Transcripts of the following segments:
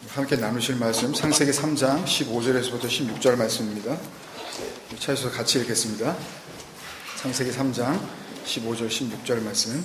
함께 나누실 말씀 창세기 3장 15절에서부터 16절 말씀입니다. 차에서 같이 읽겠습니다. 창세기 3장 15절 16절 말씀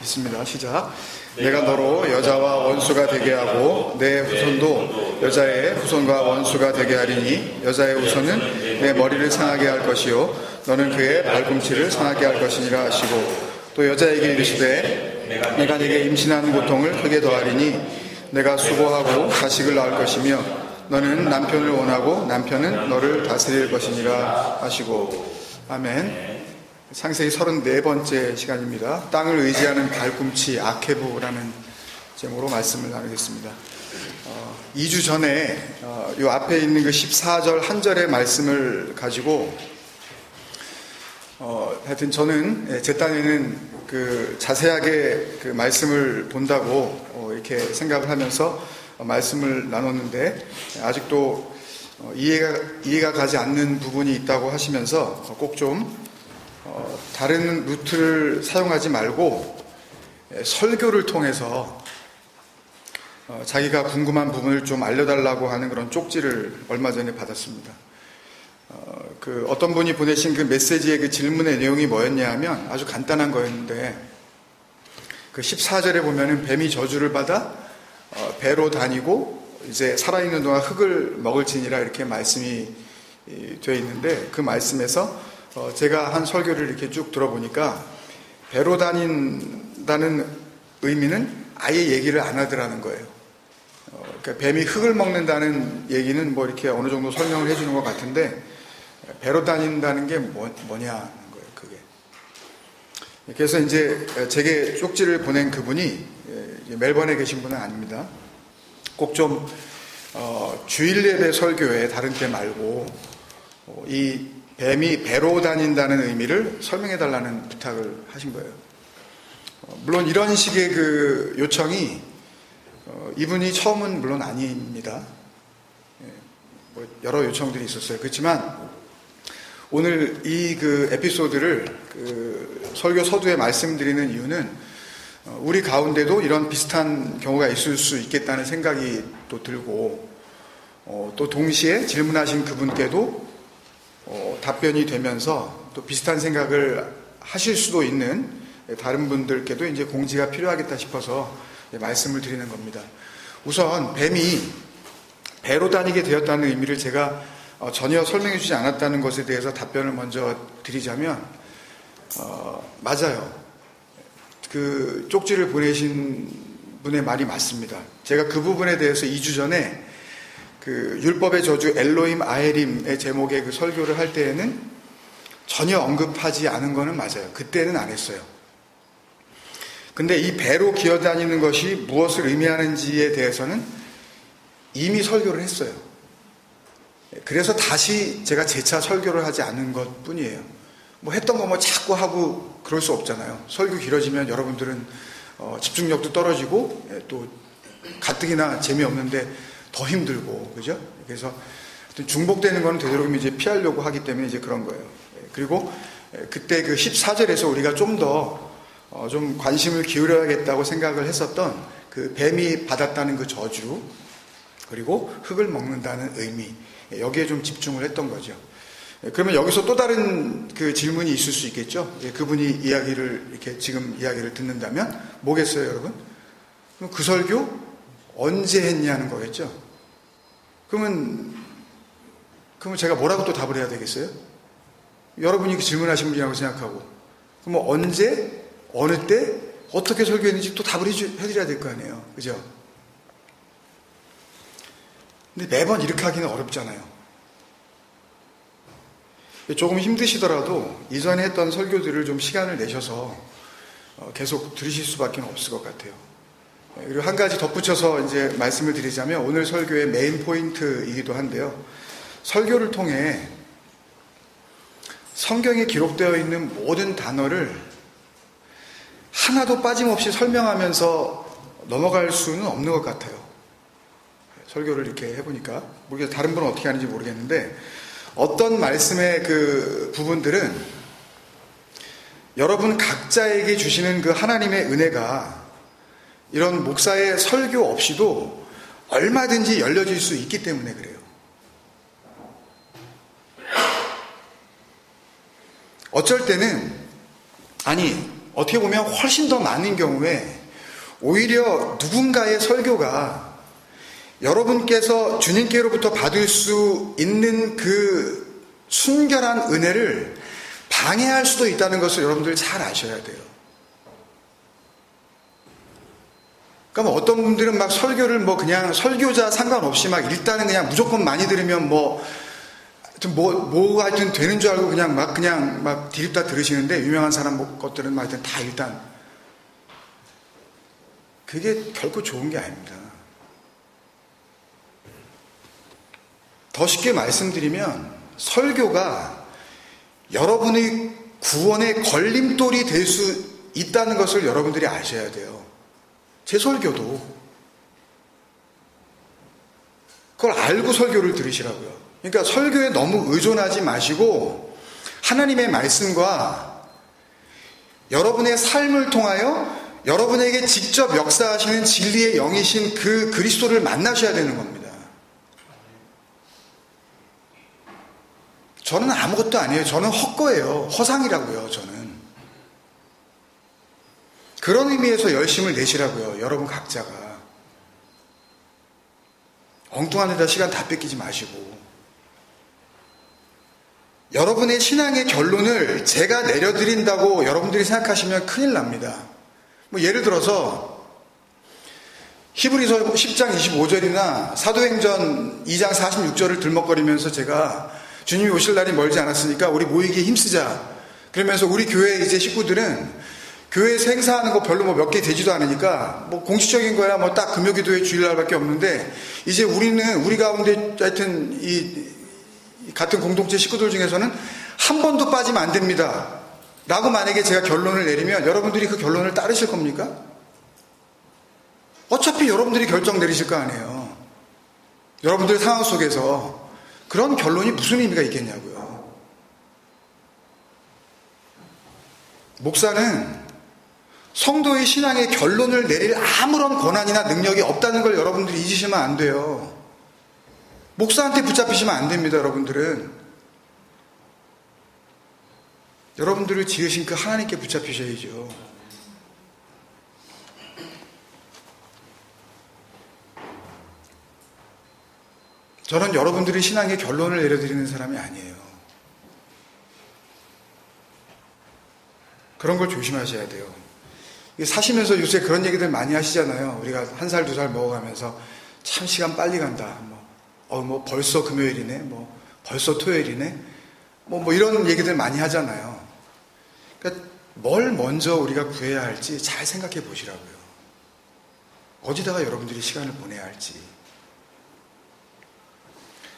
있습니다. 시작. 내가 너로 여자와 원수가 되게 하고 내 후손도 여자의 후손과 원수가 되게 하리니 여자의 후손은 내 머리를 상하게 할 것이요 너는 그의 발꿈치를 상하게 할 것이니라 하시고 또 여자에게 이르시되 내가 네게 임신하는 고통을 크게 더하리니 내가 수고하고 자식을 낳을 것이며 너는 남편을 원하고 남편은 너를 다스릴 것이니라 하시고. 아멘. 창세기 34번째 시간입니다. 땅을 의지하는 발꿈치 아케부라는 제목으로 말씀을 나누겠습니다. 2주 전에 이 앞에 있는 그 14절 한 절의 말씀을 가지고 하여튼 저는 제 딴에는 그 자세하게 그 말씀을 본다고 이렇게 생각을 하면서 말씀을 나눴는데 아직도 이해가 가지 않는 부분이 있다고 하시면서 꼭 좀 다른 루트를 사용하지 말고 설교를 통해서 자기가 궁금한 부분을 좀 알려달라고 하는 그런 쪽지를 얼마 전에 받았습니다. 그 어떤 분이 보내신 그 메시지의 그 질문의 내용이 뭐였냐 하면 아주 간단한 거였는데 그 14절에 보면은 뱀이 저주를 받아 배로 다니고 이제 살아있는 동안 흙을 먹을지니라 이렇게 말씀이 되어 있는데 그 말씀에서 제가 한 설교를 이렇게 쭉 들어보니까 배로 다닌다는 의미는 아예 얘기를 안 하더라는 거예요. 그러니까 뱀이 흙을 먹는다는 얘기는 뭐 이렇게 어느 정도 설명을 해주는 것 같은데 배로 다닌다는 게 뭐냐는 거예요, 그게. 그래서 이제 제게 쪽지를 보낸 그분이 멜번에 계신 분은 아닙니다. 꼭 좀 주일 예배 설교에 다른 때 말고 이 뱀이 배로 다닌다는 의미를 설명해 달라는 부탁을 하신 거예요. 물론 이런 식의 그 요청이 이분이 처음은 물론 아닙니다. 뭐 여러 요청들이 있었어요. 그렇지만 오늘 이 그 에피소드를 그 설교 서두에 말씀드리는 이유는 우리 가운데도 이런 비슷한 경우가 있을 수 있겠다는 생각이 또 들고 또 동시에 질문하신 그분께도 답변이 되면서 또 비슷한 생각을 하실 수도 있는 다른 분들께도 이제 공지가 필요하겠다 싶어서 말씀을 드리는 겁니다. 우선 뱀이 배로 다니게 되었다는 의미를 제가 전혀 설명해 주지 않았다는 것에 대해서 답변을 먼저 드리자면 맞아요. 그 쪽지를 보내신 분의 말이 맞습니다. 제가 그 부분에 대해서 2주 전에 그 율법의 저주 엘로임 아헤림의 제목의 그 설교를 할 때에는 전혀 언급하지 않은 거는 맞아요. 그때는 안 했어요. 근데 이 배로 기어다니는 것이 무엇을 의미하는지에 대해서는 이미 설교를 했어요. 그래서 다시 제가 재차 설교를 하지 않은 것 뿐이에요. 뭐 했던 거 뭐 자꾸 하고 그럴 수 없잖아요. 설교 길어지면 여러분들은 집중력도 떨어지고 또 가뜩이나 재미없는데 더 힘들고, 그죠? 그래서 중복되는 거는 되도록이면 이제 피하려고 하기 때문에 이제 그런 거예요. 그리고 그때 그 14절에서 우리가 좀 더 좀 관심을 기울여야겠다고 생각을 했었던 그 뱀이 받았다는 그 저주, 그리고 흙을 먹는다는 의미, 여기에 좀 집중을 했던 거죠. 그러면 여기서 또 다른 그 질문이 있을 수 있겠죠? 그분이 이렇게 지금 이야기를 듣는다면 뭐겠어요, 여러분? 그럼 그 설교 언제 했냐는 거겠죠? 그러면 제가 뭐라고 또 답을 해야 되겠어요? 여러분이 그 질문하신 분이라고 생각하고, 그럼 언제, 어느 때, 어떻게 설교했는지 또 답을 해드려야 될 거 아니에요. 그죠? 근데 매번 이렇게 하기는 어렵잖아요. 조금 힘드시더라도 이전에 했던 설교들을 좀 시간을 내셔서 계속 들으실 수밖에 없을 것 같아요. 그리고 한 가지 덧붙여서 이제 말씀을 드리자면 오늘 설교의 메인 포인트이기도 한데요. 설교를 통해 성경에 기록되어 있는 모든 단어를 하나도 빠짐없이 설명하면서 넘어갈 수는 없는 것 같아요. 설교를 이렇게 해보니까 모르겠어요. 다른 분은 어떻게 하는지 모르겠는데 어떤 말씀의 그 부분들은 여러분 각자에게 주시는 그 하나님의 은혜가 이런 목사의 설교 없이도 얼마든지 열려질 수 있기 때문에 그래요. 어쩔 때는, 어떻게 보면 훨씬 더 많은 경우에 오히려 누군가의 설교가 여러분께서 주님께로부터 받을 수 있는 그 순결한 은혜를 방해할 수도 있다는 것을 여러분들 잘 아셔야 돼요. 그러니까 어떤 분들은 막 설교를 그냥 설교자 상관없이 일단은 그냥 무조건 많이 들으면 하여튼 되는 줄 알고 그냥 디립다 들으시는데, 유명한 사람 것들은 하여튼 다 일단, 그게 결코 좋은 게 아닙니다. 더 쉽게 말씀드리면, 설교가 여러분의 구원의 걸림돌이 될 수 있다는 것을 여러분들이 아셔야 돼요. 제 설교도. 그걸 알고 설교를 들으시라고요. 그러니까 설교에 너무 의존하지 마시고 하나님의 말씀과 여러분의 삶을 통하여 여러분에게 직접 역사하시는 진리의 영이신 그 그리스도를 만나셔야 되는 겁니다. 저는 아무것도 아니에요. 저는 헛거예요. 허상이라고요. 저는. 그런 의미에서 열심을 내시라고요. 여러분 각자가. 엉뚱한 데다 시간 다 뺏기지 마시고. 여러분의 신앙의 결론을 제가 내려드린다고 여러분들이 생각하시면 큰일 납니다. 예를 들어서 히브리서 10장 25절이나 사도행전 2장 46절을 들먹거리면서 제가 주님이 오실 날이 멀지 않았으니까 우리 모이기에 힘쓰자. 그러면서 우리 교회 이제 식구들은 교회에서 행사하는 거 별로 몇 개 되지도 않으니까 공식적인 거야 딱 금요기도회 주일날밖에 없는데, 이제 우리 가운데 하여튼 같은 공동체 식구들 중에서는 한 번도 빠지면 안 됩니다 라고 만약에 제가 결론을 내리면 여러분들이 그 결론을 따르실 겁니까? 어차피 여러분들이 결정 내리실 거 아니에요. 여러분들의 상황 속에서 그런 결론이 무슨 의미가 있겠냐고요. 목사는 성도의 신앙의 결론을 내릴 아무런 권한이나 능력이 없다는 걸 여러분들이 잊으시면 안 돼요. 목사한테 붙잡히시면 안 됩니다. 여러분들을 지으신 그 하나님께 붙잡히셔야죠. 저는 여러분들의 신앙의 결론을 내려드리는 사람이 아니에요. 그런 걸 조심하셔야 돼요. 사시면서 요새 그런 얘기들 많이 하시잖아요. 우리가 1살, 2살 먹어가면서 참 시간 빨리 간다. 벌써 금요일이네. 벌써 토요일이네. 이런 얘기들 많이 하잖아요. 그러니까 뭘 먼저 우리가 구해야 할지 잘 생각해 보시라고요. 어디다가 여러분들이 시간을 보내야 할지.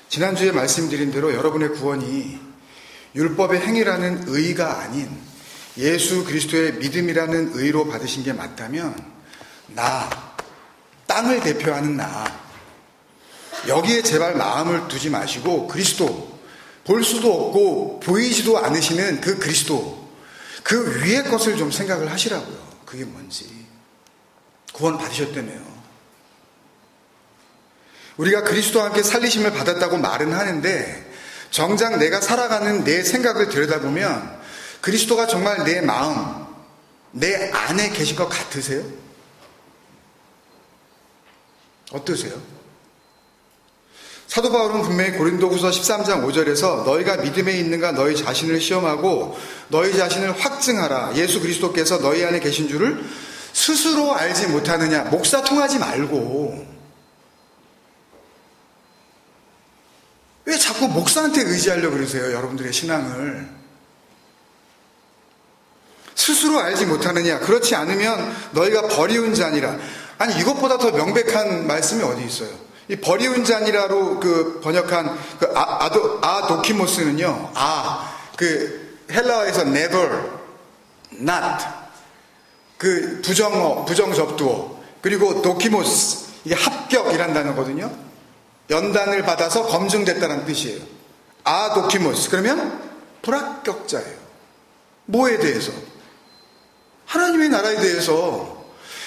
지난주에 말씀드린 대로 여러분의 구원이 율법의 행위라는 의가 아닌 예수 그리스도의 믿음이라는 의로 받으신 게 맞다면, 땅을 대표하는 여기에 제발 마음을 두지 마시고 그리스도, 볼 수도 없고 보이지도 않으시는 그 그리스도, 그 위의 것을 좀 생각을 하시라고요. 그게 뭔지. 구원 받으셨다며요. 우리가 그리스도와 함께 살리심을 받았다고 말은 하는데, 정작 내가 살아가는 내 생각을 들여다보면 그리스도가 정말 내 마음, 내 안에 계신 것 같으세요? 어떠세요? 사도 바울은 분명히 고린도후서 13장 5절에서 너희가 믿음에 있는가 너희 자신을 시험하고 너희 자신을 확증하라. 예수 그리스도께서 너희 안에 계신 줄을 스스로 알지 못하느냐. 목사 통하지 말고 왜 자꾸 목사한테 의지하려고 그러세요? 여러분들의 신앙을. 스스로 알지 못하느냐. 그렇지 않으면 너희가 버리운 자니라. 아니, 이것보다 더 명백한 말씀이 어디 있어요? 이 버리운 자니라로 번역한 아도키모스는요, 헬라어에서 never, not, 부정접두어, 그리고 도키모스, 이게 합격이란 단어거든요. 연단을 받아서 검증됐다는 뜻이에요. 아도키모스, 그러면 불합격자예요. 뭐에 대해서? 하나님의 나라에 대해서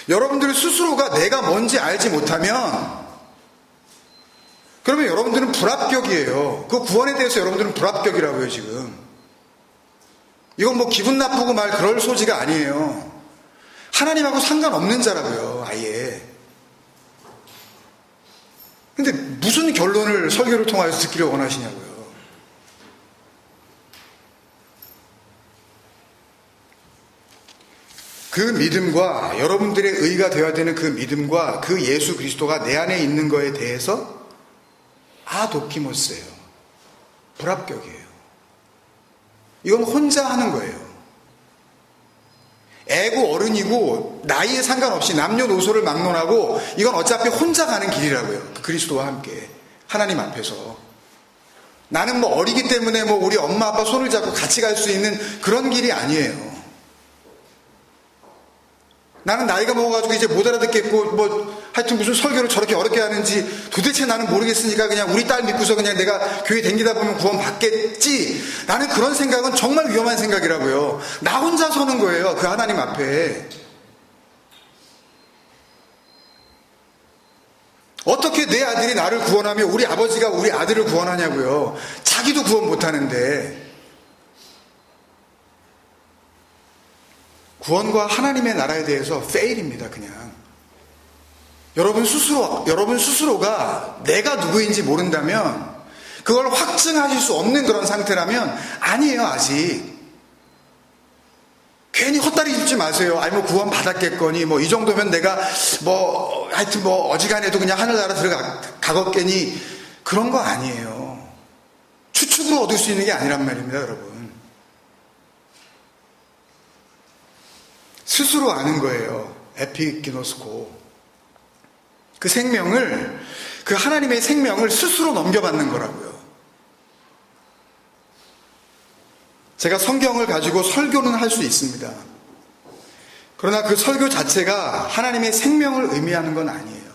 여러분들 스스로가 내가 뭔지 알지 못하면 그러면 여러분들은 불합격이에요. 그 구원에 대해서 여러분들은 불합격이라고요, 지금. 이건 뭐 기분 나쁘고 말 그럴 소지가 아니에요. 하나님하고 상관없는 자라고요, 아예. 근데 무슨 결론을 설교를 통하여서 듣기를 원하시냐고요. 그 믿음과 여러분들의 의가 되어야 되는 그 믿음과 그 예수 그리스도가 내 안에 있는 거에 대해서 아도키모스예요. 불합격이에요. 이건 혼자 하는 거예요. 애고 어른이고 나이에 상관없이 남녀노소를 막론하고 이건 어차피 혼자 가는 길이라고요. 그리스도와 함께 하나님 앞에서. 나는 뭐 어리기 때문에 뭐 우리 엄마 아빠 손을 잡고 같이 갈 수 있는 그런 길이 아니에요. 나는 나이가 먹어가지고 이제 못 알아듣겠고 뭐 하여튼 무슨 설교를 저렇게 어렵게 하는지 도대체 나는 모르겠으니까 그냥 우리 딸 믿고서 그냥 내가 교회 다니다 보면 구원 받겠지. 나는 그런 생각은 정말 위험한 생각이라고요. 나 혼자 서는 거예요. 그 하나님 앞에. 어떻게 내 아들이 나를 구원하며 우리 아버지가 우리 아들을 구원하냐고요. 자기도 구원 못하는데. 구원과 하나님의 나라에 대해서 페일입니다, 그냥. 여러분 스스로가 내가 누구인지 모른다면, 그걸 확증하실 수 없는 그런 상태라면, 아니에요, 아직. 괜히 헛다리 짚지 마세요. 아니, 뭐 구원 받았겠거니, 뭐 이 정도면 내가 하여튼 어지간해도 그냥 하늘나라 들어가겠거니, 그런 거 아니에요. 추측으로 얻을 수 있는 게 아니란 말입니다, 여러분. 스스로 아는 거예요. 에피기노스코. 그 생명을, 그 하나님의 생명을 스스로 넘겨받는 거라고요. 제가 성경을 가지고 설교는 할 수 있습니다. 그러나 그 설교 자체가 하나님의 생명을 의미하는 건 아니에요.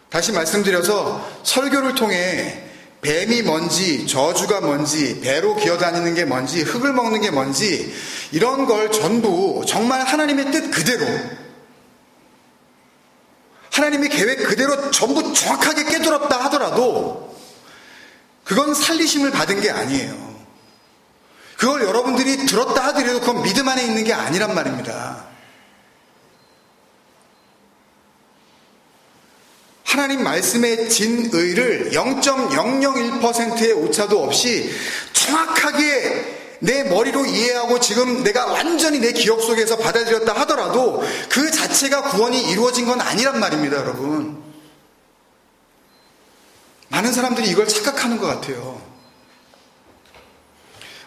다시 말씀드려서 설교를 통해 뱀이 뭔지, 저주가 뭔지, 배로 기어다니는 게 뭔지, 흙을 먹는 게 뭔지, 이런 걸 전부 정말 하나님의 뜻 그대로, 하나님의 계획 그대로 전부 정확하게 깨달았다 하더라도 그건 살리심을 받은 게 아니에요. 그걸 여러분들이 들었다 하더라도 그건 믿음 안에 있는 게 아니란 말입니다. 하나님 말씀의 진의를 0.001%의 오차도 없이 정확하게 내 머리로 이해하고 지금 내가 완전히 내 기억 속에서 받아들였다 하더라도 그 자체가 구원이 이루어진 건 아니란 말입니다, 여러분. 많은 사람들이 이걸 착각하는 것 같아요.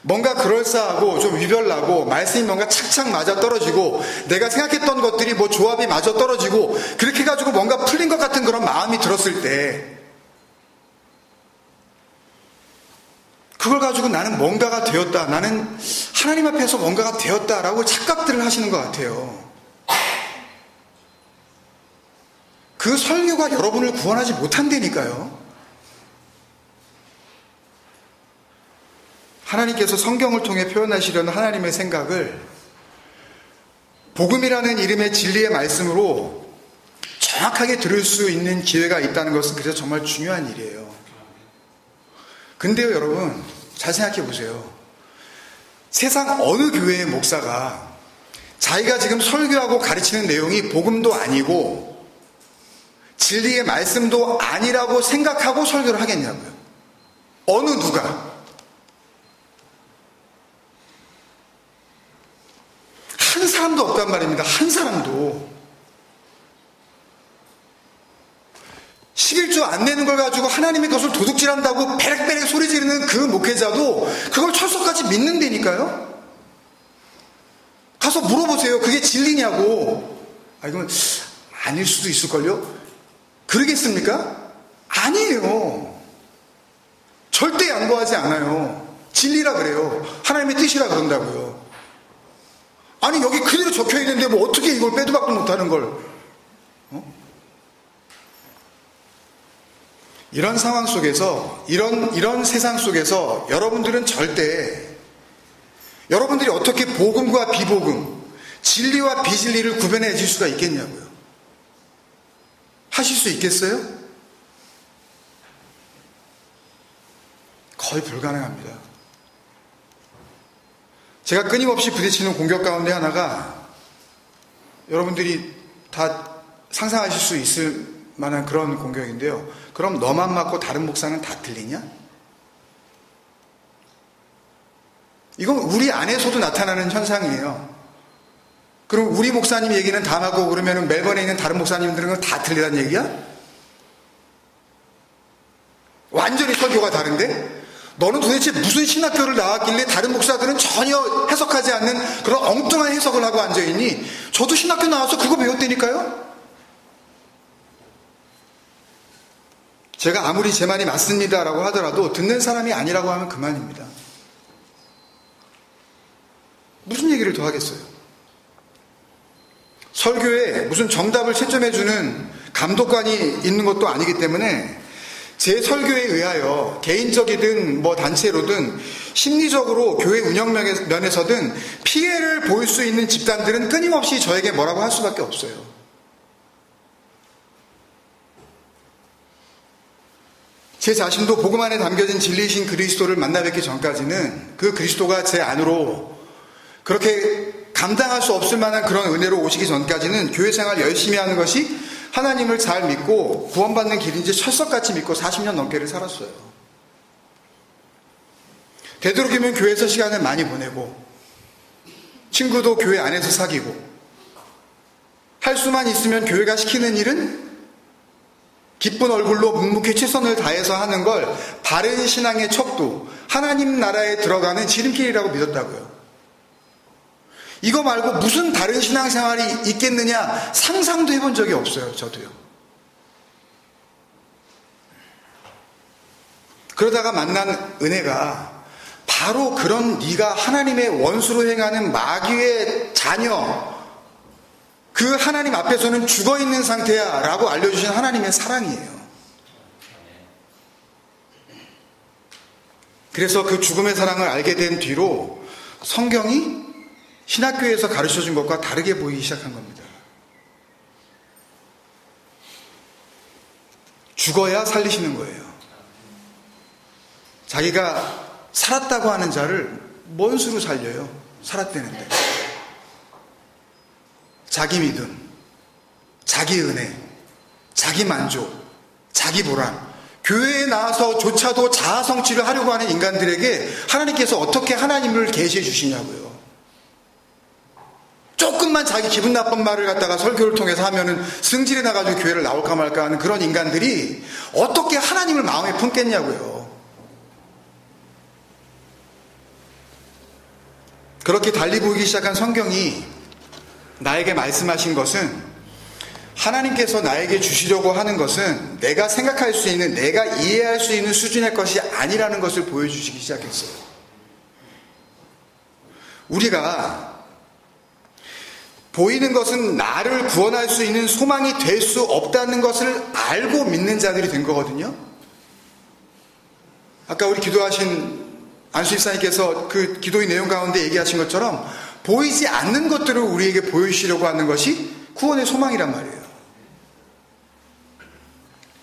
뭔가 그럴싸하고 좀 유별나고 말씀이 뭔가 착착 맞아 떨어지고 내가 생각했던 것들이 뭐 조합이 맞아 떨어지고 그렇게 해가지고 뭔가 풀린 것 같은 그런 마음이 들었을 때 그걸 가지고 나는 뭔가가 되었다, 나는 하나님 앞에서 뭔가가 되었다라고 착각들을 하시는 것 같아요. 그 설교가 여러분을 구원하지 못한다니까요. 하나님께서 성경을 통해 표현하시려는 하나님의 생각을 복음이라는 이름의 진리의 말씀으로 정확하게 들을 수 있는 기회가 있다는 것은 그래서 정말 중요한 일이에요. 근데요, 여러분, 잘 생각해 보세요. 세상 어느 교회의 목사가 자기가 지금 설교하고 가르치는 내용이 복음도 아니고 진리의 말씀도 아니라고 생각하고 설교를 하겠냐고요. 어느 누가. 한 사람도 없단 말입니다. 한 사람도. 11조 안 내는 걸 가지고 하나님의 것을 도둑질한다고 베렉베렉 소리 지르는 그 목회자도 그걸 철석같이 믿는다니까요. 가서 물어보세요. 그게 진리냐고. 이건 아닐 수도 있을걸요? 그러겠습니까? 아니에요. 절대 양보하지 않아요. 진리라 그래요. 하나님의 뜻이라 그런다고요. 아니 여기 그대로 적혀 있는데 뭐 어떻게 이걸 빼도 박도 못하는 걸. 이런 상황 속에서 이런 세상 속에서 여러분들은 절대 여러분들이 어떻게 복음과 비복음, 진리와 비진리를 구별해 줄 수가 있겠냐고요. 하실 수 있겠어요? 거의 불가능합니다. 제가 끊임없이 부딪히는 공격 가운데 하나가 여러분들이 다 상상하실 수 있을 만한 그런 공격인데요. 그럼 너만 맞고 다른 목사는 다 틀리냐? 이건 우리 안에서도 나타나는 현상이에요. 그럼 우리 목사님 얘기는 다 맞고 그러면 멜번에 있는 다른 목사님들은 다 틀리다는 얘기야? 완전히 설교가 다른데? 너는 도대체 무슨 신학교를 나왔길래 다른 목사들은 전혀 해석하지 않는 그런 엉뚱한 해석을 하고 앉아있니? 저도 신학교 나와서 그거 배웠다니까요? 제가 아무리 제 말이 맞습니다라고 하더라도 듣는 사람이 아니라고 하면 그만입니다. 무슨 얘기를 더 하겠어요? 설교에 무슨 정답을 채점해주는 감독관이 있는 것도 아니기 때문에 제 설교에 의하여 개인적이든 뭐 단체로든 심리적으로 교회 운영 면에서든 피해를 보일 수 있는 집단들은 끊임없이 저에게 뭐라고 할 수밖에 없어요. 제 자신도 복음 안에 담겨진 진리이신 그리스도를 만나 뵙기 전까지는 그 그리스도가 제 안으로 그렇게 감당할 수 없을 만한 그런 은혜로 오시기 전까지는 교회 생활 열심히 하는 것이 하나님을 잘 믿고 구원받는 길인지 철석같이 믿고 40년 넘게를 살았어요. 되도록이면 교회에서 시간을 많이 보내고 친구도 교회 안에서 사귀고 할 수만 있으면 교회가 시키는 일은 기쁜 얼굴로 묵묵히 최선을 다해서 하는 걸 바른 신앙의 척도, 하나님 나라에 들어가는 지름길이라고 믿었다고요. 이거 말고 무슨 다른 신앙생활이 있겠느냐 상상도 해본 적이 없어요. 저도요. 그러다가 만난 은혜가 바로 그런 네가 하나님의 원수로 행하는 마귀의 자녀, 그 하나님 앞에서는 죽어있는 상태야 라고 알려주신 하나님의 사랑이에요. 그래서 그 죽음의 사랑을 알게 된 뒤로 성경이 신학교에서 가르쳐준 것과 다르게 보이기 시작한 겁니다. 죽어야 살리시는 거예요. 자기가 살았다고 하는 자를 뭔 수로 살려요? 살았다는데. 자기 믿음, 자기 은혜, 자기 만족, 자기 보람, 교회에 나와서조차도 자아 성취를 하려고 하는 인간들에게 하나님께서 어떻게 하나님을 계시해 주시냐고요. 조금만 자기 기분 나쁜 말을 갖다가 설교를 통해서 하면은 승질이 나가지고 교회를 나올까 말까 하는 그런 인간들이 어떻게 하나님을 마음에 품겠냐고요. 그렇게 달리 보이기 시작한 성경이 나에게 말씀하신 것은 하나님께서 나에게 주시려고 하는 것은 내가 생각할 수 있는, 내가 이해할 수 있는 수준의 것이 아니라는 것을 보여주시기 시작했어요. 우리가 보이는 것은 나를 구원할 수 있는 소망이 될 수 없다는 것을 알고 믿는 자들이 된 거거든요. 아까 우리 기도하신 안수집사님께서 그 기도의 내용 가운데 얘기하신 것처럼 보이지 않는 것들을 우리에게 보여주시려고 하는 것이 구원의 소망이란 말이에요.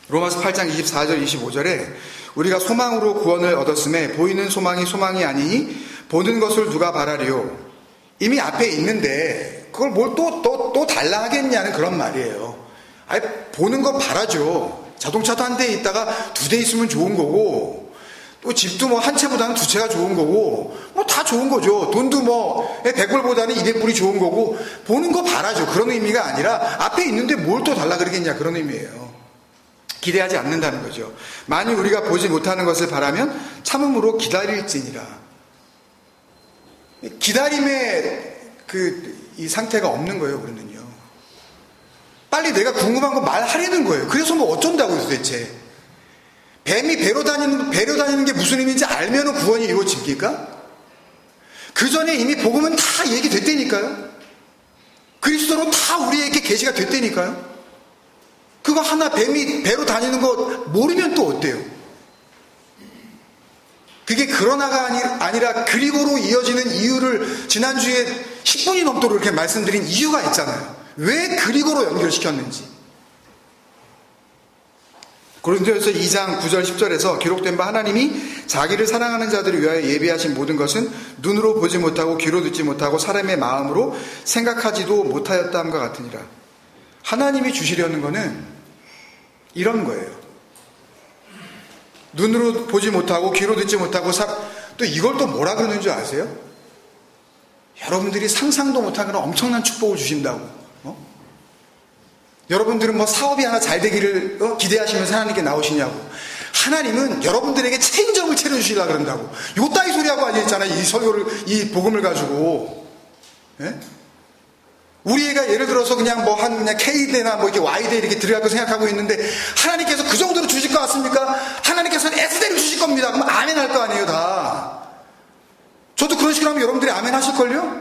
로마서 8장 24절 25절에 우리가 소망으로 구원을 얻었음에 보이는 소망이 소망이 아니니 보는 것을 누가 바라리요. 이미 앞에 있는데 그걸 뭘 또 달라 하겠냐는 그런 말이에요. 아니, 보는 거 바라죠. 자동차도 한 대 있다가 두 대 있으면 좋은 거고, 또 집도 뭐 한 채보다는 두 채가 좋은 거고, 뭐 다 좋은 거죠. 돈도 뭐 100불보다는 200불이 좋은 거고, 보는 거 바라죠. 그런 의미가 아니라 앞에 있는데 뭘 또 달라 그러겠냐 그런 의미예요. 기대하지 않는다는 거죠. 만일 우리가 보지 못하는 것을 바라면 참음으로 기다릴지니라. 기다림의 이 상태가 없는 거예요, 우리는요. 빨리 내가 궁금한 거 말하려는 거예요. 그래서 뭐 어쩐다고요, 도대체. 뱀이 배로 다니는 게 무슨 의미인지 알면은 구원이 이루어집니까? 그 전에 이미 복음은 다 얘기됐다니까요. 그리스도로 다 우리에게 계시가 됐다니까요. 그거 하나 뱀이 배로 다니는 거 모르면 또 어때요? 그게 그러나가 아니라 그리고로 이어지는 이유를 지난주에 10분이 넘도록 이렇게 말씀드린 이유가 있잖아요. 왜 그리고로 연결시켰는지. 고린도전서 2장 9절 10절에서 기록된 바 하나님이 자기를 사랑하는 자들을 위하여 예비하신 모든 것은 눈으로 보지 못하고 귀로 듣지 못하고 사람의 마음으로 생각하지도 못하였다함과 같으니라. 하나님이 주시려는 거는 이런 거예요. 눈으로 보지 못하고 귀로 듣지 못하고 또 이걸 또 뭐라 그러는 줄 아세요? 여러분들이 상상도 못한 그런 엄청난 축복을 주신다고. 여러분들은 뭐 사업이 하나 잘 되기를 기대하시면서 하나님께 나오시냐고. 하나님은 여러분들에게 체인점을 차려주시려고 그런다고. 요 따위 소리하고 앉아있잖아요. 이 설교를, 이 복음을 가지고. 예? 우리 애가 예를 들어서 그냥 K대나 이렇게 Y대 이렇게 들어갈 거 생각하고 있는데 하나님께서 그 정도로 주실 것 같습니까? 하나님께서는 S대를 주실 겁니다. 그럼 아멘 할 거 아니에요, 다. 저도 그런 식으로 하면 여러분들이 아멘 하실걸요?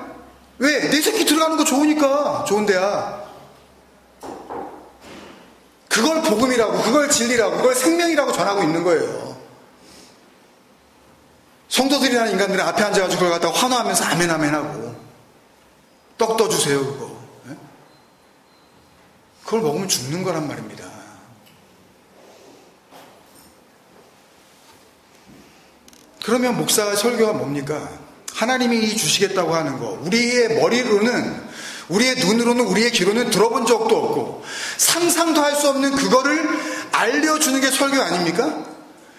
왜? 내 새끼 들어가는 거 좋으니까. 좋은 데야. 그걸 복음이라고, 그걸 진리라고, 그걸 생명이라고 전하고 있는 거예요. 성도들이라는 인간들은 앞에 앉아가지고 그걸 갖다가 환호하면서 아멘 아멘 하고 떡 떠주세요 그거. 네? 그걸 먹으면 죽는 거란 말입니다. 그러면 목사가 설교가 뭡니까? 하나님이 주시겠다고 하는 거, 우리의 머리로는, 우리의 눈으로는, 우리의 귀로는 들어본 적도 없고 상상도 할 수 없는 그거를 알려주는 게 설교 아닙니까?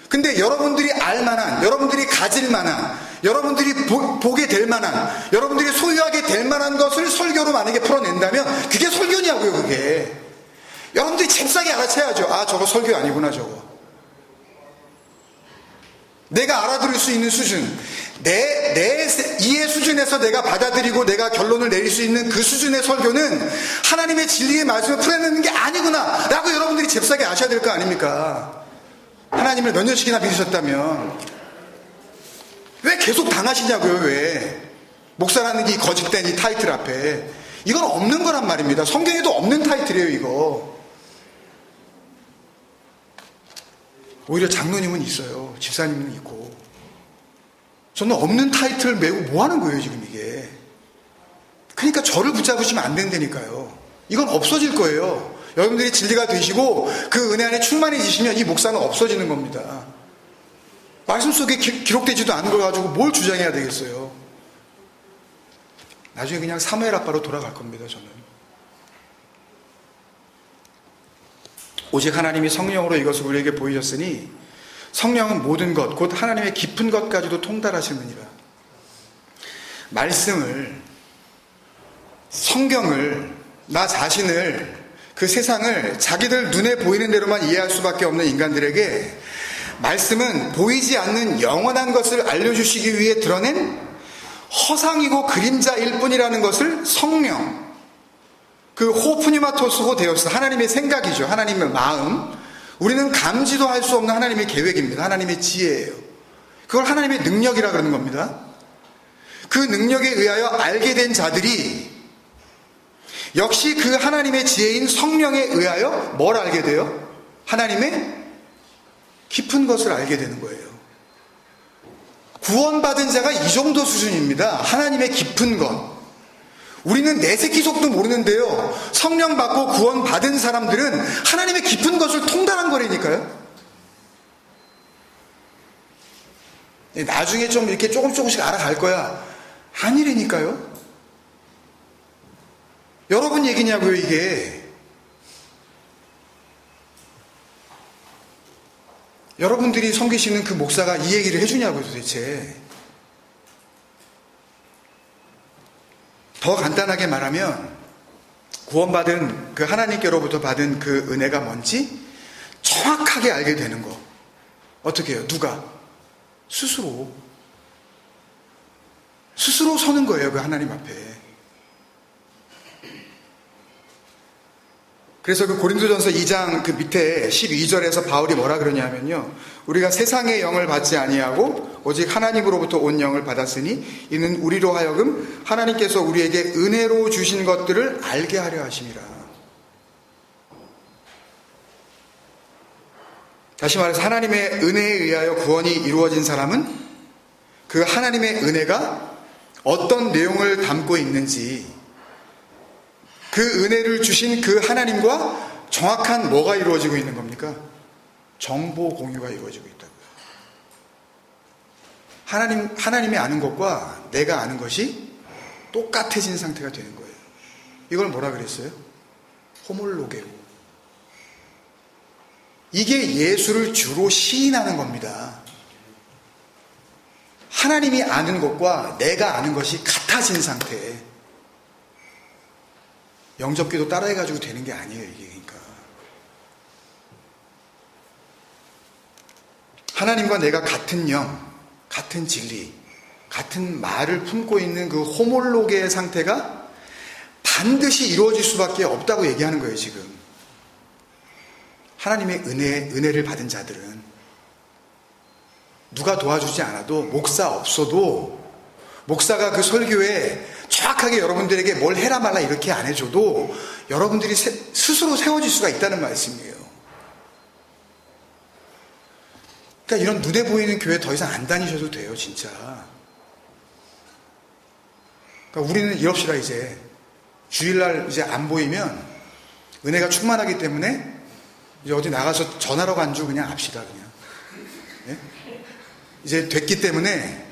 근데 여러분들이 알만한, 여러분들이 가질 만한, 여러분들이 보게 될 만한, 여러분들이 소유하게 될 만한 것을 설교로 만약에 풀어낸다면 그게 설교냐고요. 그게 여러분들이 잽싸게 알아채야죠. 아, 저거 설교 아니구나. 저거 내가 알아들을 수 있는 수준, 내 이해 수준에서 내가 받아들이고 내가 결론을 내릴 수 있는 그 수준의 설교는 하나님의 진리의 말씀을 풀어내는 게 아니구나 라고 여러분들이 잽싸게 아셔야 될 거 아닙니까? 하나님을 몇 년씩이나 믿으셨다면 왜 계속 당하시냐고요. 왜? 목사라는 이 거짓된 이 타이틀 앞에. 이건 없는 거란 말입니다. 성경에도 없는 타이틀이에요. 이거 오히려 장로님은 있어요. 집사님은 있고. 저는 없는 타이틀을 메고 뭐 하는 거예요 지금 이게. 그러니까 저를 붙잡으시면 안 된다니까요. 이건 없어질 거예요. 여러분들이 진리가 되시고 그 은혜 안에 충만해지시면 이 목사는 없어지는 겁니다. 말씀 속에 기록되지도 않은 걸 가지고 뭘 주장해야 되겠어요. 나중에 그냥 사무엘 아빠로 돌아갈 겁니다. 저는 오직 하나님이 성령으로 이것을 우리에게 보이셨으니 성령은 모든 것 곧 하나님의 깊은 것까지도 통달하시느니라. 말씀을, 성경을, 나 자신을, 그 세상을 자기들 눈에 보이는 대로만 이해할 수밖에 없는 인간들에게 말씀은 보이지 않는 영원한 것을 알려주시기 위해 드러낸 허상이고 그림자일 뿐이라는 것을 성령, 그 호프니마토스호 데오스, 하나님의 생각이죠. 하나님의 마음, 우리는 감지도 할 수 없는 하나님의 계획입니다. 하나님의 지혜예요. 그걸 하나님의 능력이라 그러는 겁니다. 그 능력에 의하여 알게 된 자들이 역시 그 하나님의 지혜인 성령에 의하여 뭘 알게 돼요? 하나님의 깊은 것을 알게 되는 거예요. 구원받은 자가 이 정도 수준입니다. 하나님의 깊은 것. 우리는 내 새끼 속도 모르는데요, 성령 받고 구원 받은 사람들은 하나님의 깊은 것을 통달한 거라니까요. 나중에 좀 이렇게 조금씩 알아갈 거야. 아니라니까요. 여러분 얘기냐고요 이게. 여러분들이 섬기시는 그 목사가 이 얘기를 해주냐고요 도대체. 더 간단하게 말하면 구원받은 그 하나님께로부터 받은 그 은혜가 뭔지 정확하게 알게 되는 거. 어떻게 해요? 누가? 스스로 서는 거예요. 그 하나님 앞에. 그래서 그 고린도전서 2장 그 밑에 12절에서 바울이 뭐라 그러냐면요, 우리가 세상의 영을 받지 아니하고 오직 하나님으로부터 온 영을 받았으니 이는 우리로 하여금 하나님께서 우리에게 은혜로 주신 것들을 알게 하려 하심이라. 다시 말해서 하나님의 은혜에 의하여 구원이 이루어진 사람은 그 하나님의 은혜가 어떤 내용을 담고 있는지, 그 은혜를 주신 그 하나님과 정확한 뭐가 이루어지고 있는 겁니까? 정보 공유가 이루어지고 있다고요. 하나님이 아는 것과 내가 아는 것이 똑같아진 상태가 되는 거예요. 이걸 뭐라 그랬어요? 호몰로게오. 이게 예수를 주로 시인하는 겁니다. 하나님이 아는 것과 내가 아는 것이 같아진 상태. 영접기도 따라해가지고 되는 게 아니에요, 이게. 그러니까 하나님과 내가 같은 영, 같은 진리, 같은 말을 품고 있는 그 호몰로게의 상태가 반드시 이루어질 수밖에 없다고 얘기하는 거예요, 지금. 하나님의 은혜를 받은 자들은 누가 도와주지 않아도, 목사 없어도, 목사가 그 설교에 정확하게 여러분들에게 뭘 해라 말라 이렇게 안 해줘도 여러분들이 스스로 세워질 수가 있다는 말씀이에요. 그러니까 이런 눈에 보이는 교회 더 이상 안 다니셔도 돼요, 진짜. 그러니까 우리는 이럽시다, 이제. 주일날 이제 안 보이면 은혜가 충만하기 때문에 이제 어디 나가서 전화로 간주 그냥 합시다, 그냥. 예? 이제 됐기 때문에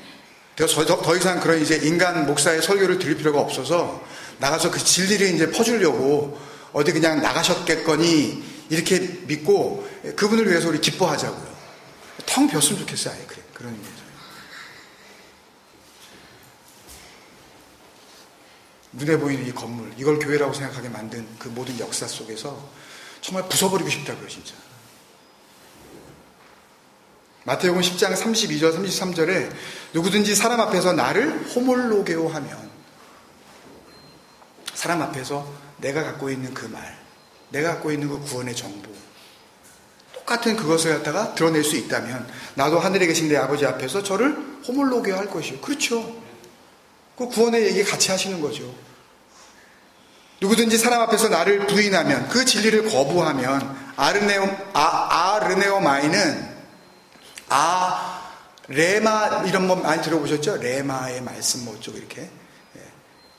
더 이상 그런 이제 인간 목사의 설교를 들을 필요가 없어서 나가서 그 진리를 이제 퍼주려고 어디 그냥 나가셨겠거니 이렇게 믿고 그분을 위해서 우리 기뻐하자고요. 텅 비었으면 좋겠어요, 아예. 그래. 그런 의미에서. 눈에 보이는 이 건물, 이걸 교회라고 생각하게 만든 그 모든 역사 속에서 정말 부숴버리고 싶다고요, 진짜. 마태복음 10장 32절 33절에 누구든지 사람 앞에서 나를 호몰로게오 하면, 사람 앞에서 내가 갖고 있는 그 말, 내가 갖고 있는 그 구원의 정보, 똑같은 그것을 갖다가 드러낼 수 있다면 나도 하늘에 계신 내 아버지 앞에서 저를 호몰로게오 할 것이요. 그렇죠. 그 구원의 얘기 같이 하시는 거죠. 누구든지 사람 앞에서 나를 부인하면, 그 진리를 거부하면, 아르네오마이는 레마 이런 거 많이 들어보셨죠? 레마의 말씀 뭐 어쩌고 이렇게.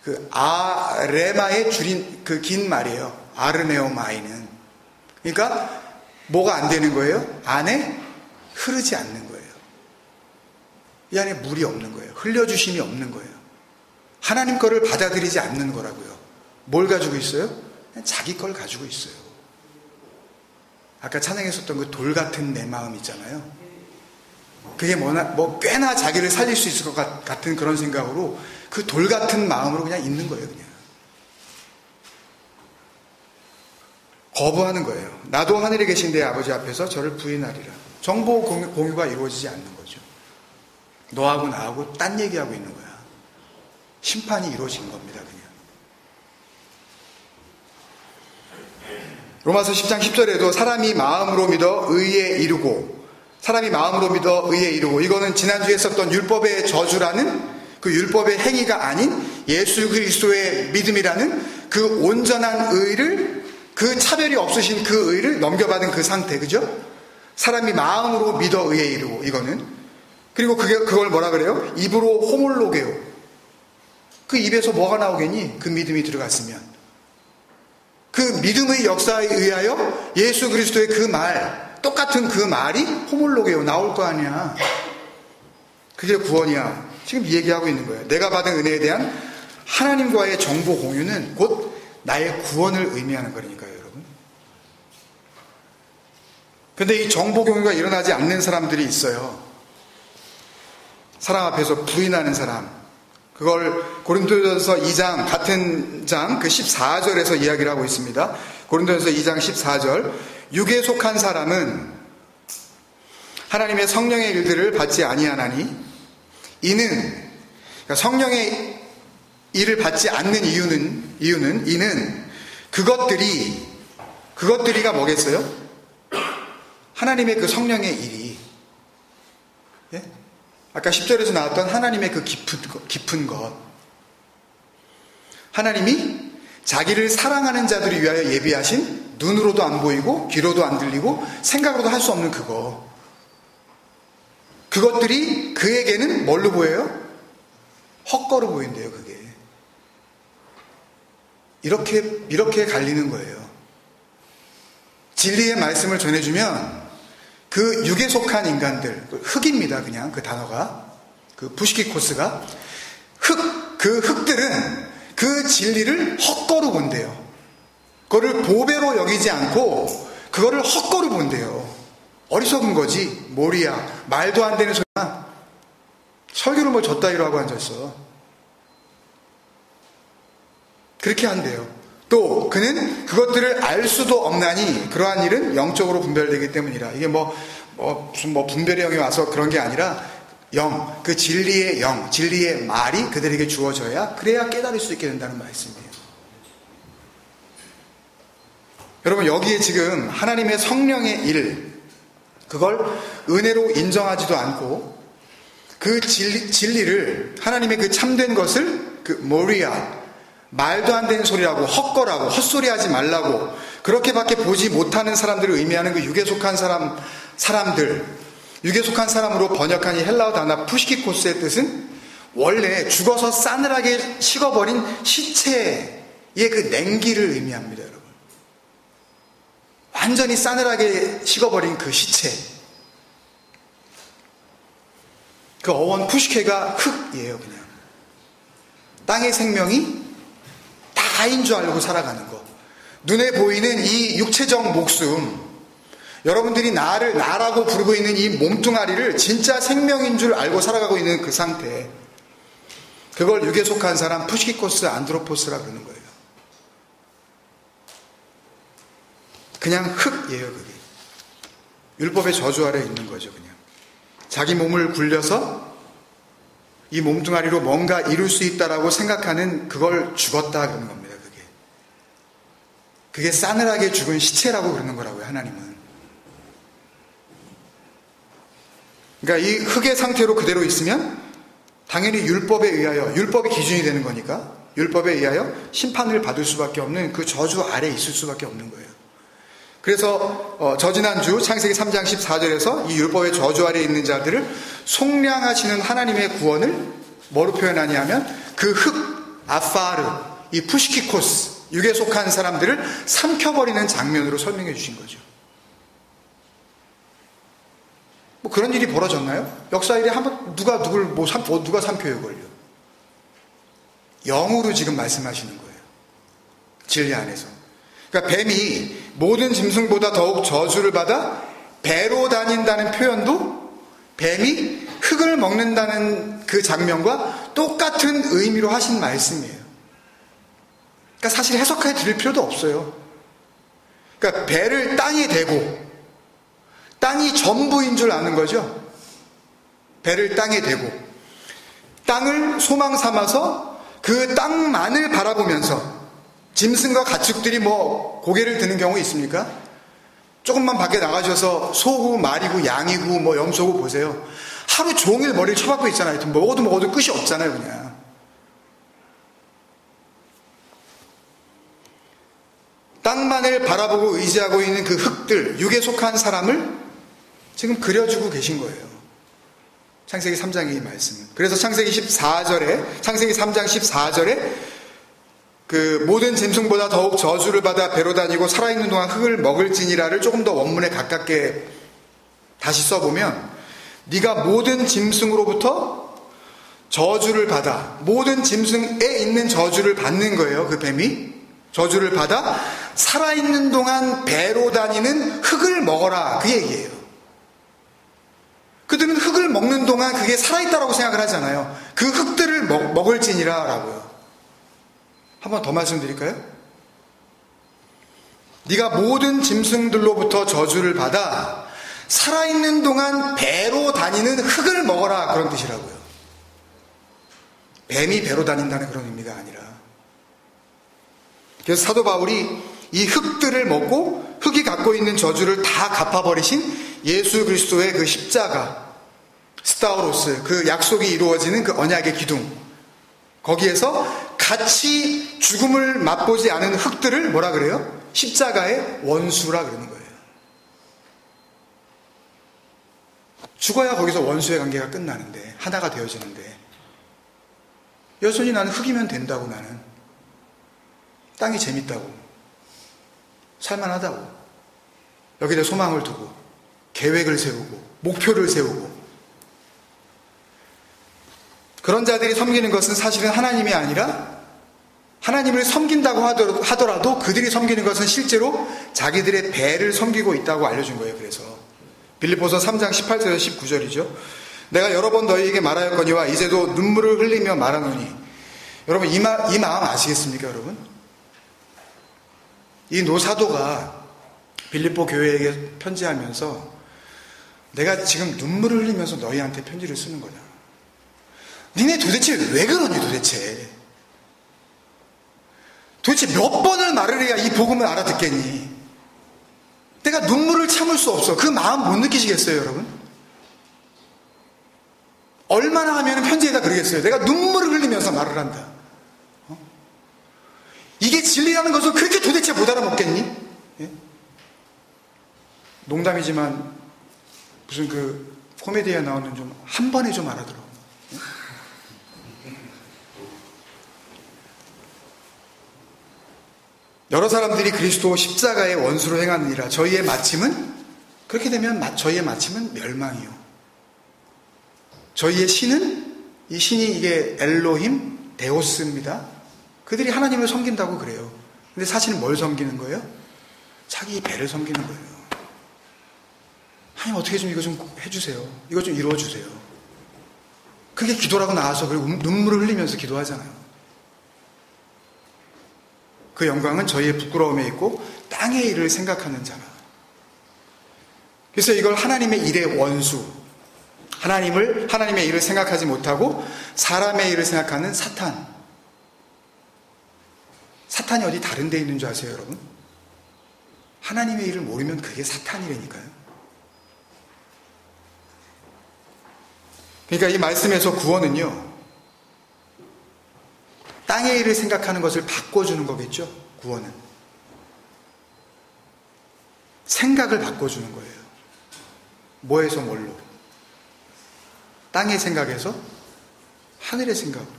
그 레마의 줄인 그 긴 말이에요. 아르네오마이는. 그러니까 뭐가 안 되는 거예요? 안에 흐르지 않는 거예요. 이 안에 물이 없는 거예요. 흘려주심이 없는 거예요. 하나님 거를 받아들이지 않는 거라고요. 뭘 가지고 있어요? 그냥 자기 걸 가지고 있어요. 아까 찬양했었던 그 돌 같은 내 마음 있잖아요. 그게 꽤나 자기를 살릴 수 있을 것 같은 그런 생각으로 그 돌 같은 마음으로 그냥 있는 거예요, 그냥. 거부하는 거예요. 나도 하늘에 계신 내 아버지 앞에서 저를 부인하리라. 정보 공유가 이루어지지 않는 거죠. 너하고 나하고 딴 얘기하고 있는 거야. 심판이 이루어진 겁니다, 그냥. 로마서 10장 10절에도 사람이 마음으로 믿어 의에 이르고, 사람이 마음으로 믿어 의에 이르고, 이거는 지난주에 썼던 율법의 저주라는 그 율법의 행위가 아닌 예수 그리스도의 믿음이라는 그 온전한 의를, 그 차별이 없으신 그 의를 넘겨받은 그 상태, 그죠? 사람이 마음으로 믿어 의에 이르고, 이거는. 그리고 그걸 뭐라 그래요? 입으로 호몰로게오. 그 입에서 뭐가 나오겠니? 그 믿음이 들어갔으면. 그 믿음의 역사에 의하여 예수 그리스도의 그 말, 똑같은 그 말이 호몰로게오 나올 거 아니야. 그게 구원이야. 지금 이 얘기하고 있는 거예요. 내가 받은 은혜에 대한 하나님과의 정보 공유는 곧 나의 구원을 의미하는 거니까요, 여러분. 근데 이 정보 공유가 일어나지 않는 사람들이 있어요. 사람 앞에서 부인하는 사람. 그걸 고린도전서 2장, 같은 장 그 14절에서 이야기를 하고 있습니다. 고린도전서 2장 14절. 육에 속한 사람은 하나님의 성령의 일들을 받지 아니하나니, 이는, 그러니까 성령의 일을 받지 않는 이유는 그것들이가 뭐겠어요? 하나님의 그 성령의 일이, 예? 아까 10절에서 나왔던 하나님의 그 깊은 것, 하나님이 자기를 사랑하는 자들을 위하여 예비하신, 눈으로도 안 보이고 귀로도 안 들리고 생각으로도 할 수 없는 그거, 그것들이 그에게는 뭘로 보여요? 헛거로 보인대요. 그게 이렇게 갈리는 거예요. 진리의 말씀을 전해주면 그 육에 속한 인간들, 흑입니다. 그냥 그 단어가, 그 부시키코스가 그 흑들은 그 진리를 헛거로 본대요. 그거를 보배로 여기지 않고 그거를 헛거로 본대요. 어리석은 거지. 모리야, 말도 안 되는 소리야. 설교를 뭐 졌다이로 하고 앉았어. 그렇게 한대요. 또 그는 그것들을 알 수도 없나니 그러한 일은 영적으로 분별되기 때문이라. 이게 무슨 분별의 영이 와서 그런 게 아니라 영, 그 진리의 영, 진리의 말이 그들에게 주어져야 그래야 깨달을 수 있게 된다는 말씀이에요. 여러분, 여기에 지금 하나님의 성령의 일, 그걸 은혜로 인정하지도 않고 그 진리를, 하나님의 그 참된 것을 그 모리아, 말도 안 되는 소리라고, 헛거라고, 헛소리하지 말라고 그렇게밖에 보지 못하는 사람들을 의미하는 그 육에 속한 사람들, 육에 속한 사람으로 번역한 이 헬라어 단어 푸시키코스의 뜻은 원래 죽어서 싸늘하게 식어버린 시체의 그 냉기를 의미합니다. 여러분, 완전히 싸늘하게 식어버린 그 시체, 그 어원 푸시케가 흙이에요. 그냥 땅의 생명이 다인 줄 알고 살아가는 것. 눈에 보이는 이 육체적 목숨, 여러분들이 나라고 부르고 있는 이 몸뚱아리를 진짜 생명인 줄 알고 살아가고 있는 그 상태, 그걸 육에 속한 사람, 푸시키코스 안드로포스라 그러는 거예요. 그냥 흙이에요. 그게 율법의 저주 아래 있는 거죠. 그냥 자기 몸을 굴려서 이 몸뚱아리로 뭔가 이룰 수 있다라고 생각하는 그걸 죽었다 그러는 겁니다. 그게 싸늘하게 죽은 시체라고 그러는 거라고요. 하나님은. 그러니까 이 흙의 상태로 그대로 있으면 당연히 율법에 의하여, 율법이 기준이 되는 거니까 율법에 의하여 심판을 받을 수밖에 없는 그 저주 아래 있을 수밖에 없는 거예요. 그래서 저지난주 창세기 3장 14절에서 이 율법의 저주 아래 있는 자들을 속량하시는 하나님의 구원을 뭐로 표현하냐 하면 그 흙, 아파르, 이 푸시키코스, 육에 속한 사람들을 삼켜버리는 장면으로 설명해 주신 거죠. 뭐 그런 일이 벌어졌나요? 역사 일에 한번 누가 삼켜요, 그걸요? 영으로 지금 말씀하시는 거예요. 진리 안에서. 그러니까 뱀이 모든 짐승보다 더욱 저주를 받아 배로 다닌다는 표현도 뱀이 흙을 먹는다는 그 장면과 똑같은 의미로 하신 말씀이에요. 그러니까 사실 해석해 드릴 필요도 없어요. 그러니까 배를 땅에 대고 땅이 전부인 줄 아는 거죠. 배를 땅에 대고 땅을 소망 삼아서 그 땅만을 바라보면서 짐승과 가축들이 뭐 고개를 드는 경우 있습니까? 조금만 밖에 나가셔서 소고 말이고 양이고 뭐 염소고 보세요. 하루 종일 머리를 쳐박고 있잖아요. 먹어도 끝이 없잖아요. 그냥 땅만을 바라보고 의지하고 있는 그 흙들, 육에 속한 사람을 지금 그려주고 계신 거예요. 창세기 3장의 말씀은. 그래서 창세기 3장 14절에 그 모든 짐승보다 더욱 저주를 받아 배로 다니고 살아있는 동안 흙을 먹을지니라를 조금 더 원문에 가깝게 다시 써보면, 네가 모든 짐승으로부터 저주를 받아, 모든 짐승에 있는 저주를 받는 거예요. 그 뱀이 저주를 받아 살아있는 동안 배로 다니는 흙을 먹어라, 그 얘기예요. 그들은 흙을 먹는 동안 그게 살아있다라고 생각을 하잖아요. 그 흙들을 먹을지니라 라고요. 한 번 더 말씀드릴까요? 네가 모든 짐승들로부터 저주를 받아 살아있는 동안 배로 다니는 흙을 먹어라, 그런 뜻이라고요. 뱀이 배로 다닌다는 그런 의미가 아니라. 그래서 사도 바울이 이 흙들을 먹고 흙이 갖고 있는 저주를 다 갚아버리신 예수 그리스도의 그 십자가, 스타우로스, 그 약속이 이루어지는 그 언약의 기둥, 거기에서 같이 죽음을 맛보지 않은 흙들을 뭐라 그래요? 십자가의 원수라 그러는 거예요. 죽어야 거기서 원수의 관계가 끝나는데, 하나가 되어지는데, 여전히 나는 흙이면 된다고, 나는 땅이 재밌다고, 살만하다고, 여기다 소망을 두고 계획을 세우고 목표를 세우고, 그런 자들이 섬기는 것은 사실은 하나님이 아니라 하나님을 섬긴다고 하더라도 그들이 섬기는 것은 실제로 자기들의 배를 섬기고 있다고 알려준 거예요. 그래서 빌립보서 3장 18절에서 19절이죠. 내가 여러 번 너희에게 말하였거니와 이제도 눈물을 흘리며 말하노니. 여러분 이 마음 아시겠습니까? 여러분, 이 노사도가 빌립보 교회에게 편지하면서 내가 지금 눈물을 흘리면서 너희한테 편지를 쓰는 거냐, 니네 도대체 왜 그러니, 도대체 몇 번을 말을 해야 이 복음을 알아듣겠니? 내가 눈물을 참을 수 없어. 그 마음 못 느끼시겠어요, 여러분? 얼마나 하면 편지에다 그러겠어요. 내가 눈물을 흘리면서 말을 한다. 이게 진리라는 것을 그렇게 도대체 못 알아먹겠니? 예? 농담이지만 무슨 그 코미디에 나오는 좀 한 번에 좀 알아들어. 예? 여러 사람들이 그리스도 십자가의 원수로 행하느니라. 저희의 마침은, 그렇게 되면 저희의 마침은 멸망이요. 저희의 신은, 이 신이 이게 엘로힘, 데오스입니다. 그들이 하나님을 섬긴다고 그래요. 근데 사실은 뭘 섬기는 거예요? 자기 배를 섬기는 거예요. 하나님 어떻게 좀 이거 좀 해주세요. 이거 좀 이루어주세요. 그게 기도라고 나와서 그리고 눈물을 흘리면서 기도하잖아요. 그 영광은 저희의 부끄러움에 있고 땅의 일을 생각하는 자라. 그래서 이걸 하나님의 일의 원수, 하나님의 일을 생각하지 못하고 사람의 일을 생각하는 사탄이 어디 다른 데 있는 줄 아세요, 여러분? 하나님의 일을 모르면 그게 사탄이라니까요. 그러니까 이 말씀에서 구원은요, 땅의 일을 생각하는 것을 바꿔주는 거겠죠. 구원은 생각을 바꿔주는 거예요. 뭐에서 뭘로? 땅의 생각에서 하늘의 생각으로.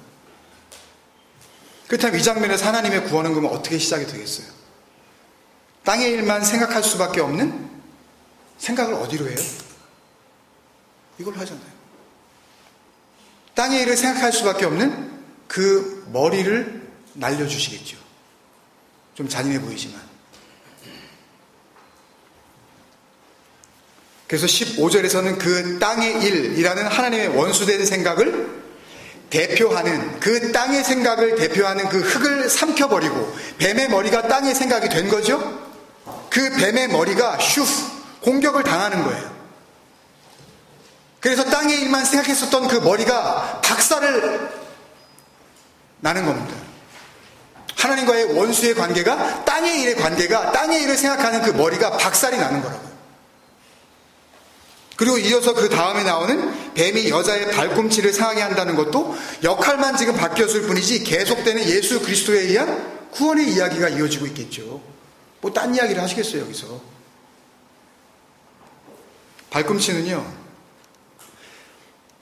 그렇다면 이 장면에서 하나님의 구원은 그러면 어떻게 시작이 되겠어요? 땅의 일만 생각할 수밖에 없는 생각을 어디로 해요? 이걸로 하잖아요. 땅의 일을 생각할 수밖에 없는 그 머리를 날려주시겠죠. 좀 잔인해 보이지만. 그래서 15절에서는 그 땅의 일이라는 하나님의 원수된 생각을 대표하는, 그 땅의 생각을 대표하는 그 흙을 삼켜버리고 뱀의 머리가 땅의 생각이 된 거죠. 그 뱀의 머리가 공격을 당하는 거예요. 그래서 땅의 일만 생각했었던 그 머리가 박살을 나는 겁니다. 하나님과의 원수의 관계가, 땅의 일의 관계가, 땅의 일을 생각하는 그 머리가 박살이 나는 거라고요. 그리고 이어서 그 다음에 나오는 뱀이 여자의 발꿈치를 상하게 한다는 것도 역할만 지금 바뀌었을 뿐이지 계속되는 예수 그리스도에 의한 구원의 이야기가 이어지고 있겠죠. 뭐 딴 이야기를 하시겠어요, 여기서. 발꿈치는요,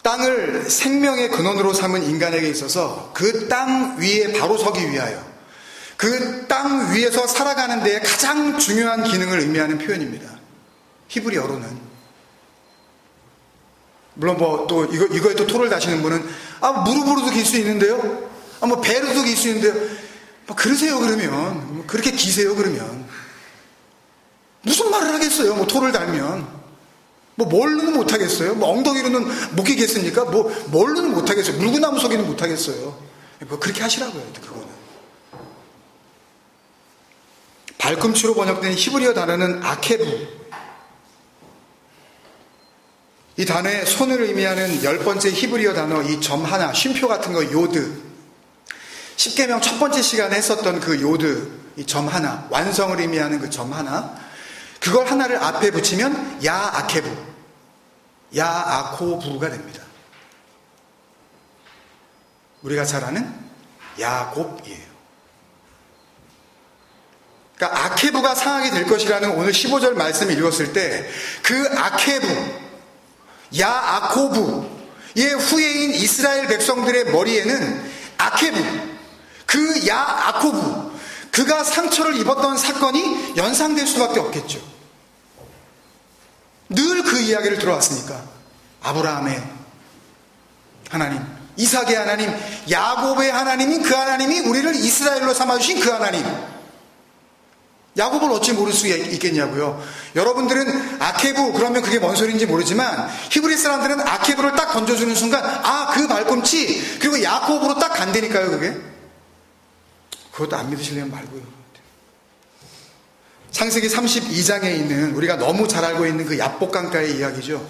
땅을 생명의 근원으로 삼은 인간에게 있어서 그 땅 위에 바로 서기 위하여, 그 땅 위에서 살아가는 데에 가장 중요한 기능을 의미하는 표현입니다. 히브리어로는. 물론 뭐 또 이거에 또 토를 다시는 분은 무릎으로도 길 수 있는데요, 뭐 배로도 길 수 있는데요, 뭐 그러세요. 그러면 뭐 그렇게 기세요. 그러면 무슨 말을 하겠어요. 뭐 토를 달면 뭐 뭘로는 못하겠어요? 뭐 엉덩이로는 못 끼겠습니까? 뭐 뭘로는 못하겠어요? 물구나무 서기는 못하겠어요. 뭐 그렇게 하시라고요. 그거는. 발꿈치로 번역된 히브리어 단어는 아케부. 이 단어의 손을 의미하는 10번째 히브리어 단어, 이 점 하나, 쉼표 같은 거, 요드. 십계명 첫 번째 시간에 했었던 그 요드, 이 점 하나, 완성을 의미하는 그 점 하나, 그걸 하나를 앞에 붙이면 야아케부, 야아코부가 됩니다. 우리가 잘 아는 야곱이에요. 그러니까 아케부가 상하게 될 것이라는 오늘 15절 말씀을 읽었을 때 그 아케부, 야아코브의 후예인 이스라엘 백성들의 머리에는 아케부, 그 야아코브, 그가 상처를 입었던 사건이 연상될 수밖에 없겠죠. 늘 그 이야기를 들어왔으니까. 아브라함의 하나님, 이삭의 하나님, 야곱의 하나님인 그 하나님이 우리를 이스라엘로 삼아주신 그 하나님. 야곱을 어찌 모를 수 있겠냐고요. 여러분들은 아케부 그러면 그게 뭔 소리인지 모르지만 히브리 사람들은 아케부를 딱 던져주는 순간 그 발꿈치 그리고 야곱으로 딱 간다니까요. 그게. 그것도 안 믿으시려면 말고요. 창세기 32장에 있는 우리가 너무 잘 알고 있는 그 야복강가의 이야기죠.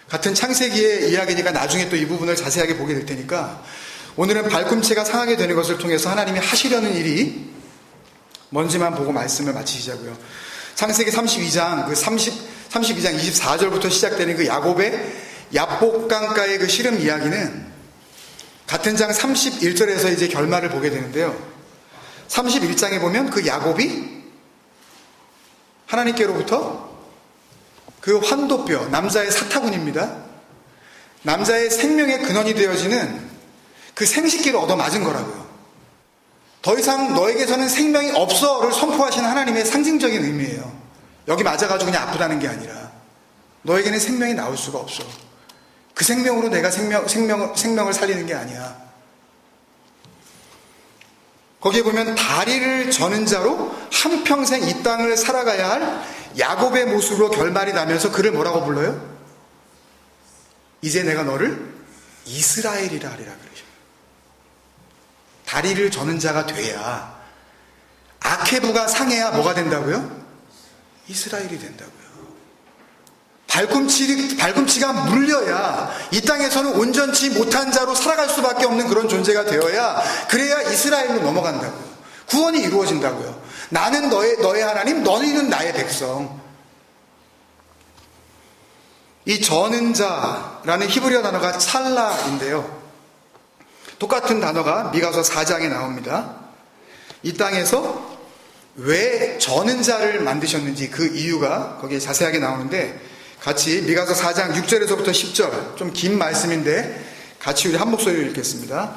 같은 창세기의 이야기니까 나중에 또 이 부분을 자세하게 보게 될 테니까 오늘은 발꿈치가 상하게 되는 것을 통해서 하나님이 하시려는 일이 뭔지만 보고 말씀을 마치시자고요. 창세기 32장 32장 24절부터 시작되는 그 야곱의 야복강가의 그 씨름 이야기는 같은 장 31절에서 이제 결말을 보게 되는데요. 31장에 보면 그 야곱이 하나님께로부터 그 환도뼈, 남자의 사타구니입니다. 남자의 생명의 근원이 되어지는 그 생식기를 얻어맞은 거라고요. 더 이상 너에게서는 생명이 없어를 선포하시는 하나님의 상징적인 의미예요. 여기 맞아가지고 그냥 아프다는 게 아니라 너에게는 생명이 나올 수가 없어. 그 생명으로 내가 생명을 살리는 게 아니야. 거기에 보면 다리를 저는 자로 한평생 이 땅을 살아가야 할 야곱의 모습으로 결말이 나면서 그를 뭐라고 불러요? 이제 내가 너를 이스라엘이라 하리라 그러죠. 다리를 저는 자가 돼야, 아케부가 상해야 뭐가 된다고요? 이스라엘이 된다고요. 발꿈치가 물려야 이 땅에서는 온전치 못한 자로 살아갈 수밖에 없는 그런 존재가 되어야, 그래야 이스라엘로 넘어간다고요. 구원이 이루어진다고요. 나는 너의 하나님, 너희는 나의 백성. 이 저는 자라는 히브리어 단어가 찰라인데요. 똑같은 단어가 미가서 4장에 나옵니다. 이 땅에서 왜 저는 자를 만드셨는지 그 이유가 거기에 자세하게 나오는데, 같이 미가서 4장 6절에서부터 10절, 좀 긴 말씀인데 같이 우리 한 목소리로 읽겠습니다.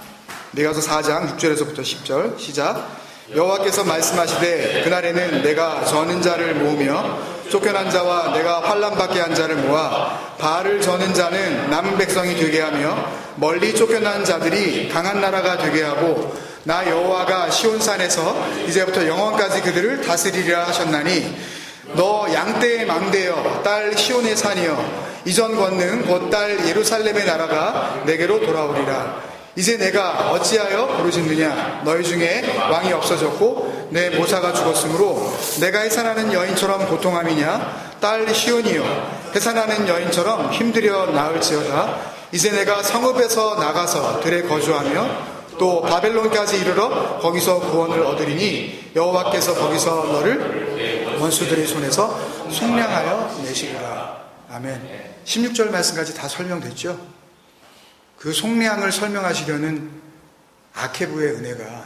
미가서 4장 6절에서부터 10절 시작. 여호와께서 말씀하시되 그날에는 내가 저는 자를 모으며 쫓겨난 자와 내가 환난 받게 한 자를 모아 바알을 저는 자는 남은 백성이 되게 하며 멀리 쫓겨난 자들이 강한 나라가 되게 하고, 나 여호와가 시온산에서 이제부터 영원까지 그들을 다스리리라 하셨나니, 너 양떼의 망대여 딸 시온의 산이여 이전 권능 곧 딸 예루살렘의 나라가 내게로 돌아오리라. 이제 내가 어찌하여 부르짖느냐? 너희 중에 왕이 없어졌고 내 모사가 죽었으므로 내가 해산하는 여인처럼 고통함이냐? 딸 시온이여 해산하는 여인처럼 힘들여 나을지어다. 이제 내가 성읍에서 나가서 들에 거주하며 또 바벨론까지 이르러 거기서 구원을 얻으리니 여호와께서 거기서 너를 원수들의 손에서 속량하여 내시리라. 아멘. 16절 말씀까지 다 설명됐죠? 그 속량을 설명하시려는 아케부의 은혜가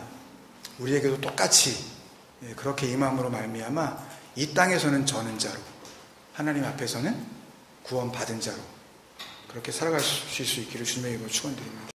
우리에게도 똑같이 그렇게 임함으로 말미암아 이 땅에서는 저는 자로, 하나님 앞에서는 구원받은 자로 그렇게 살아갈 수 있기를 주님의 이름으로 축원드립니다.